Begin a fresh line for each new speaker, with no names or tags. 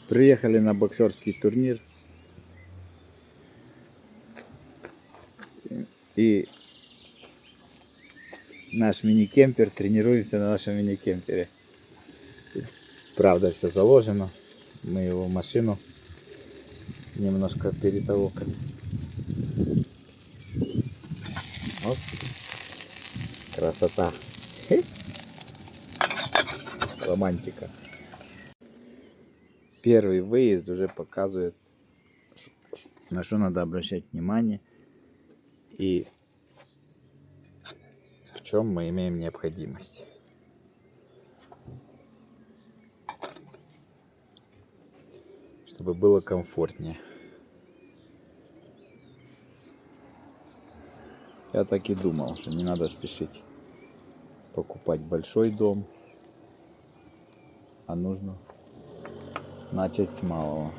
Приехали на боксерский турнир. И наш мини-кемпер, тренируемся на нашем мини-кемпере. Правда, все заложено. Мы его в машину немножко перетолокали. Вот. Красота. Романтика. Первый выезд уже показывает, на что надо обращать внимание и в чем мы имеем необходимость. Чтобы было комфортнее. Я так и думал, что не надо спешить покупать большой дом, а нужно начать с малого.